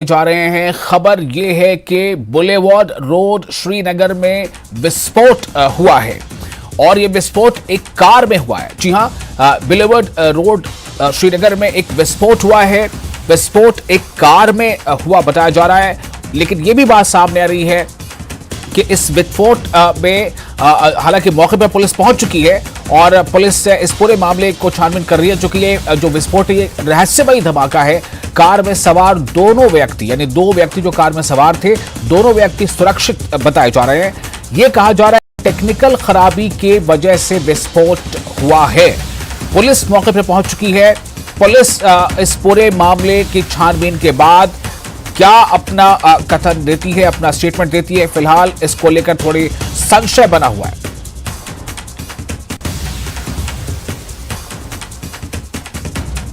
जा रहे हैं। खबर यह है कि बुलेवार्ड रोड श्रीनगर में विस्फोट हुआ है और यह विस्फोट एक कार में हुआ है। जी हां, बुलेवार्ड रोड श्रीनगर में एक विस्फोट हुआ है। विस्फोट एक कार में हुआ बताया जा रहा है, लेकिन यह भी बात सामने आ रही है कि इस विस्फोट में हालांकि मौके पर पुलिस पहुंच चुकी है और पुलिस इस पूरे मामले को छानबीन कर रही है। चूंकि ये जो विस्फोट है ये रहस्यमयी धमाका है। कार में सवार दोनों व्यक्ति यानी दो व्यक्ति जो कार में सवार थे, दोनों व्यक्ति सुरक्षित बताए जा रहे हैं। ये कहा जा रहा है टेक्निकल खराबी के वजह से विस्फोट हुआ है। पुलिस मौके पर पहुंच चुकी है। पुलिस इस पूरे मामले की छानबीन के बाद क्या अपना कथन देती है, अपना स्टेटमेंट देती है, फिलहाल इसको लेकर थोड़ी संशय बना हुआ है।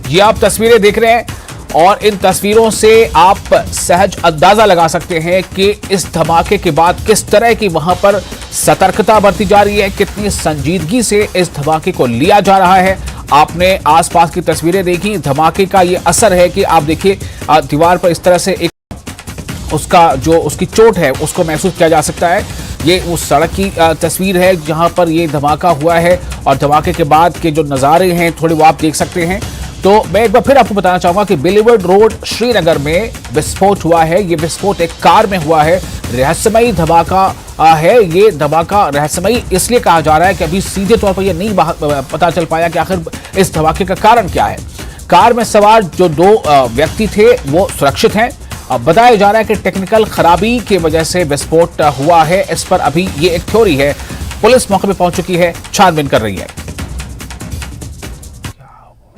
ये आप तस्वीरें देख रहे हैं और इन तस्वीरों से आप सहज अंदाजा लगा सकते हैं कि इस धमाके के बाद किस तरह की वहां पर सतर्कता बरती जा रही है, कितनी संजीदगी से इस धमाके को लिया जा रहा है। आपने आसपास की तस्वीरें देखी, धमाके का ये असर है कि आप देखिए दीवार पर इस तरह से एक उसकी चोट है उसको महसूस किया जा सकता है। ये उस सड़क की तस्वीर है जहां पर ये धमाका हुआ है और धमाके के बाद के जो नज़ारे हैं थोड़े वो आप देख सकते हैं। तो मैं एक बार फिर आपको बताना चाहूंगा कि बुलेवार्ड रोड श्रीनगर में विस्फोट हुआ है। ये विस्फोट एक कार में हुआ है। रहस्यमयी धमाका है। ये धमाका रहस्यमयी इसलिए कहा जा रहा है कि अभी सीधे तौर पर यह नहीं पता चल पाया कि आखिर इस धमाके का कारण क्या है। कार में सवार जो दो व्यक्ति थे वो सुरक्षित हैं। अब बताया जा रहा है कि टेक्निकल खराबी की वजह से विस्फोट हुआ है। इस पर अभी ये एक थ्योरी है। पुलिस मौके पर पहुंच चुकी है, छानबीन कर रही है।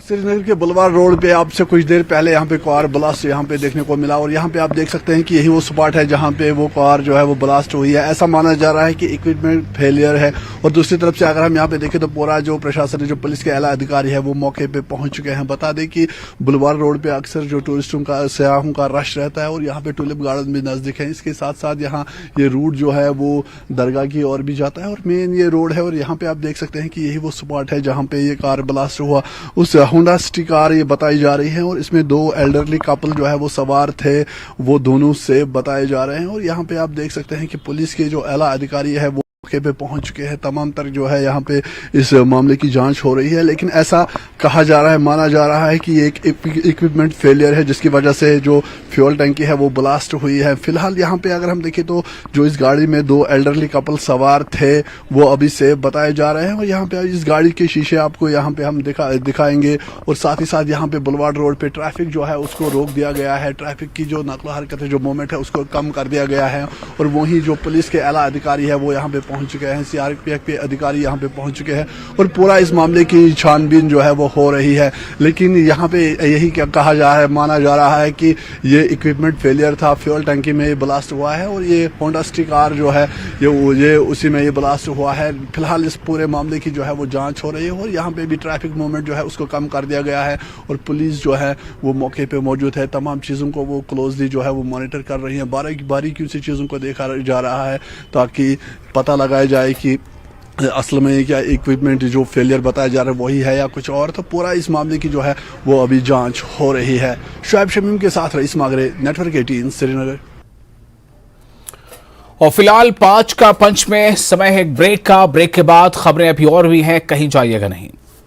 श्रीनगर के बुलेवार्ड रोड पे आपसे कुछ देर पहले यहाँ पे कार ब्लास्ट यहाँ पे देखने को मिला और यहाँ पे आप देख सकते हैं कि यही वो स्पॉट है जहाँ पे वो कार जो है वो ब्लास्ट हुई है। ऐसा माना जा रहा है कि इक्विपमेंट फेलियर है। और दूसरी तरफ से अगर हम यहाँ पे देखें तो पूरा जो प्रशासन है, जो पुलिस के आला अधिकारी है, वो मौके पे पहुंच चुके हैं। बता दें कि बुलेवार्ड रोड पे अक्सर जो टूरिस्टों का, सयाहों का रश रहता है और यहाँ पे टूलिप गार्डन भी नजदीक है। इसके साथ साथ यहाँ ये रूट जो है वो दरगाह की ओर भी जाता है और मेन ये रोड है। और यहाँ पे आप देख सकते हैं कि यही वो स्पॉट है जहाँ पे ये कार ब्लास्ट हुआ। उस होंडा सिटी कार ये बताई जा रही है और इसमें दो एल्डरली कपल जो है वो सवार थे, वो दोनों से बताए जा रहे हैं। और यहाँ पे आप देख सकते हैं कि पुलिस के जो आला अधिकारी है वो मौके पे पहुंच चुके हैं। तमाम तर जो है यहाँ पे इस मामले की जांच हो रही है, लेकिन ऐसा कहा जा रहा है, माना जा रहा है कि एक इक्विपमेंट फेलियर है जिसकी वजह से जो फ्यूल टंकी है वो ब्लास्ट हुई है। फिलहाल यहाँ पे अगर हम देखें तो जो इस गाड़ी में दो एल्डरली कपल सवार थे वो अभी से बताए जा रहे हैं। और यहाँ पे इस गाड़ी के शीशे आपको यहाँ पे हम दिखाएंगे और साथ ही साथ यहाँ पे बुलेवार्ड रोड पे ट्रैफिक जो है उसको रोक दिया गया है। ट्रैफिक की जो नकलो हरकत है, जो मूवमेंट है, उसको कम कर दिया गया है। और वहीं जो पुलिस के आला अधिकारी है वो यहाँ पे पहुंच चुके हैं। सीआरपीएफ के अधिकारी यहाँ पे पहुंच चुके हैं और पूरा इस मामले की छानबीन जो है वो हो रही है। लेकिन यहाँ पे यही क्या कहा जा रहा है, माना जा रहा है कि ये इक्विपमेंट फेलियर था, फ्यूल टंकी में ये ब्लास्ट हुआ है और ये होंडा सिटी कार जो है ये उसी में ये ब्लास्ट हुआ है। फिलहाल इस पूरे मामले की जो है वो जांच हो रही है और यहाँ पे भी ट्रैफिक मूवमेंट जो है उसको कम कर दिया गया है और पुलिस जो है वो मौके पे मौजूद है। तमाम चीज़ों को वो क्लोजली जो है वो मॉनिटर कर रही है। बारीकियों से चीज़ों को देखा जा रहा है ताकि पता लगाया जाए कि असल में क्या इक्विपमेंट जो फेलियर बताया जा रहा है वही है या कुछ और। तो पूरा इस मामले की जो है वो अभी जांच हो रही है। शुएब शमीम के साथ रईस मागरे, नेटवर्क 18 श्रीनगर। और फिलहाल 5 का पंच में समय है ब्रेक का। ब्रेक के बाद खबरें अभी और भी हैं, कहीं जाइएगा नहीं।